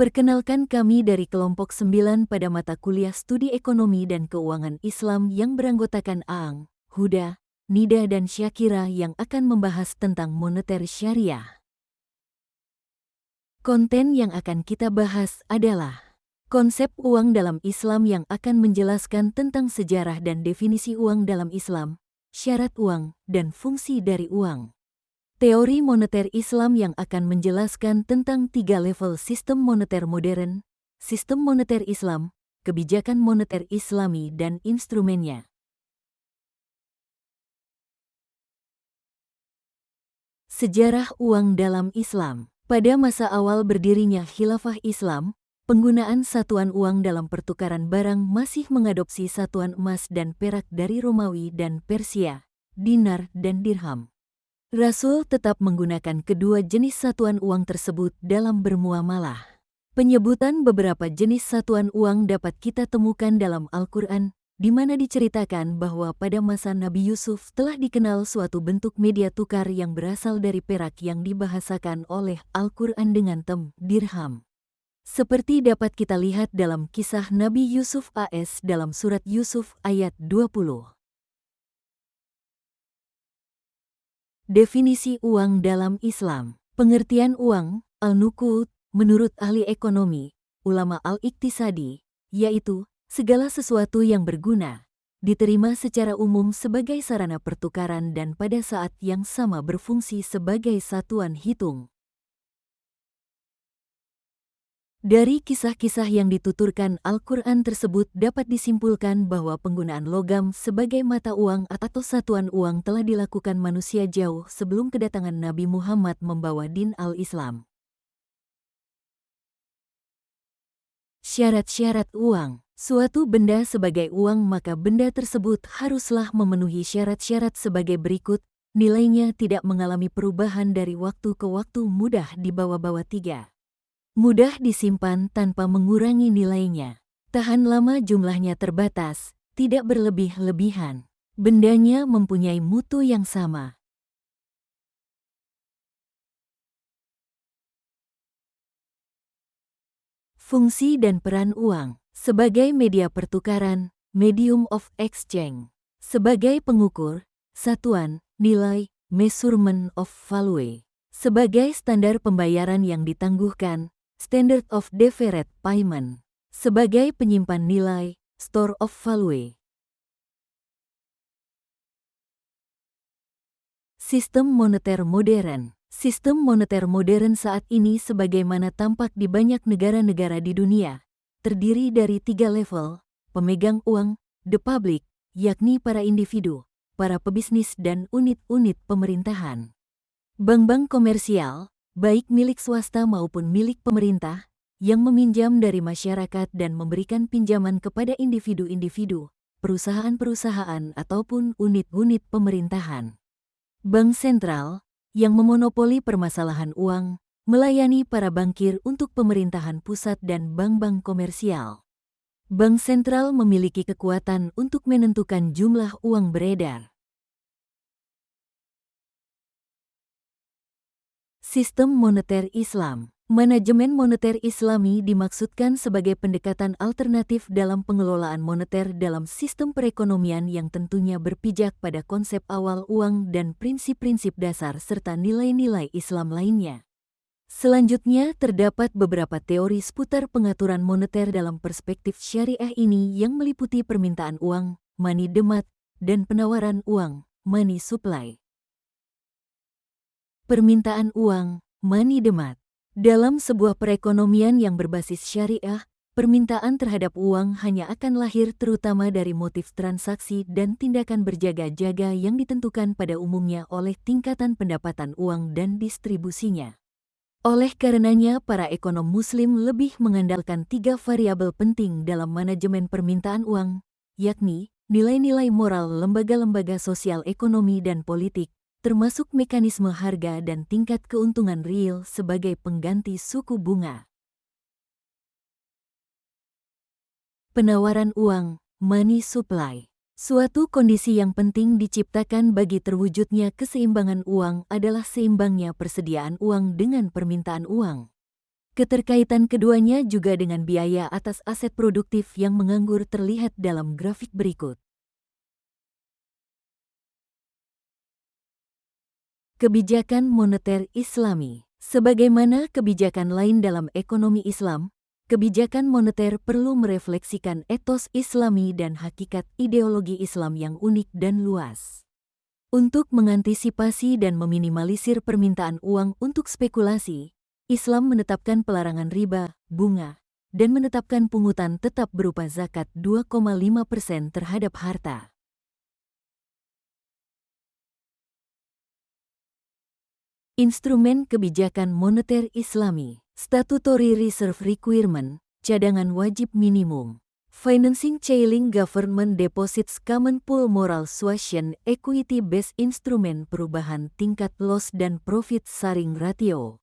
Perkenalkan, kami dari kelompok 9 pada mata kuliah Studi Ekonomi dan Keuangan Islam yang beranggotakan Aang, Huda, Nida dan Syakira yang akan membahas tentang moneter syariah. Konten yang akan kita bahas adalah konsep uang dalam Islam yang akan menjelaskan tentang sejarah dan definisi uang dalam Islam, syarat uang, dan fungsi dari uang. Teori moneter Islam yang akan menjelaskan tentang 3 level sistem moneter modern, sistem moneter Islam, kebijakan moneter Islami dan instrumennya. Sejarah uang dalam Islam. Pada masa awal berdirinya Khilafah Islam, penggunaan satuan uang dalam pertukaran barang masih mengadopsi satuan emas dan perak dari Romawi dan Persia, dinar dan dirham. Rasul tetap menggunakan kedua jenis satuan uang tersebut dalam bermuamalah. Penyebutan beberapa jenis satuan uang dapat kita temukan dalam Al-Quran, di mana diceritakan bahwa pada masa Nabi Yusuf telah dikenal suatu bentuk media tukar yang berasal dari perak yang dibahasakan oleh Al-Quran dengan dirham. Seperti dapat kita lihat dalam kisah Nabi Yusuf AS dalam surat Yusuf ayat 20. Definisi uang dalam Islam. Pengertian uang, al-nuqud, menurut ahli ekonomi, ulama al-iktisadi, yaitu segala sesuatu yang berguna, diterima secara umum sebagai sarana pertukaran dan pada saat yang sama berfungsi sebagai satuan hitung. Dari kisah-kisah yang dituturkan Al-Quran tersebut dapat disimpulkan bahwa penggunaan logam sebagai mata uang atau satuan uang telah dilakukan manusia jauh sebelum kedatangan Nabi Muhammad membawa din al-Islam. Syarat-syarat uang. Suatu benda sebagai uang, maka benda tersebut haruslah memenuhi syarat-syarat sebagai berikut. Nilainya tidak mengalami perubahan dari waktu ke waktu, mudah dibawa-bawa 3. Mudah disimpan tanpa mengurangi nilainya. Tahan lama, jumlahnya terbatas, tidak berlebih-lebihan. Bendanya mempunyai mutu yang sama. Fungsi dan peran uang. Sebagai media pertukaran, medium of exchange. Sebagai pengukur, satuan, nilai, measurement of value. Sebagai standar pembayaran yang ditangguhkan, standard of deferred payment. Sebagai penyimpan nilai, store of value. Sistem moneter modern. Sistem moneter modern saat ini sebagaimana tampak di banyak negara-negara di dunia, terdiri dari 3 level, pemegang uang, the public, yakni para individu, para pebisnis dan unit-unit pemerintahan. Bank-bank komersial, baik milik swasta maupun milik pemerintah, yang meminjam dari masyarakat dan memberikan pinjaman kepada individu-individu, perusahaan-perusahaan ataupun unit-unit pemerintahan. Bank sentral, yang memonopoli permasalahan uang, melayani para bankir untuk pemerintahan pusat dan bank-bank komersial. Bank sentral memiliki kekuatan untuk menentukan jumlah uang beredar. Sistem moneter Islam. Manajemen moneter Islami dimaksudkan sebagai pendekatan alternatif dalam pengelolaan moneter dalam sistem perekonomian yang tentunya berpijak pada konsep awal uang dan prinsip-prinsip dasar serta nilai-nilai Islam lainnya. Selanjutnya terdapat beberapa teori seputar pengaturan moneter dalam perspektif syariah ini yang meliputi permintaan uang, money demand, dan penawaran uang, money supply. Permintaan uang, money demand. Dalam sebuah perekonomian yang berbasis syariah, permintaan terhadap uang hanya akan lahir terutama dari motif transaksi dan tindakan berjaga-jaga yang ditentukan pada umumnya oleh tingkatan pendapatan uang dan distribusinya. Oleh karenanya, para ekonom muslim lebih mengandalkan 3 variabel penting dalam manajemen permintaan uang, yakni nilai-nilai moral lembaga-lembaga sosial ekonomi dan politik, termasuk mekanisme harga dan tingkat keuntungan real sebagai pengganti suku bunga. Penawaran uang, money supply. Suatu kondisi yang penting diciptakan bagi terwujudnya keseimbangan uang adalah seimbangnya persediaan uang dengan permintaan uang. Keterkaitan keduanya juga dengan biaya atas aset produktif yang menganggur terlihat dalam grafik berikut. Kebijakan moneter Islami. Sebagaimana kebijakan lain dalam ekonomi Islam, kebijakan moneter perlu merefleksikan etos Islami dan hakikat ideologi Islam yang unik dan luas. Untuk mengantisipasi dan meminimalisir permintaan uang untuk spekulasi, Islam menetapkan pelarangan riba, bunga, dan menetapkan pungutan tetap berupa zakat 2,5% terhadap harta. Instrumen kebijakan moneter Islami, Statutory Reserve Requirement, cadangan wajib minimum, Financing Ceiling Government Deposits Common Pool Moral Suasion Equity Based Instrumen perubahan tingkat loss dan profit sharing ratio.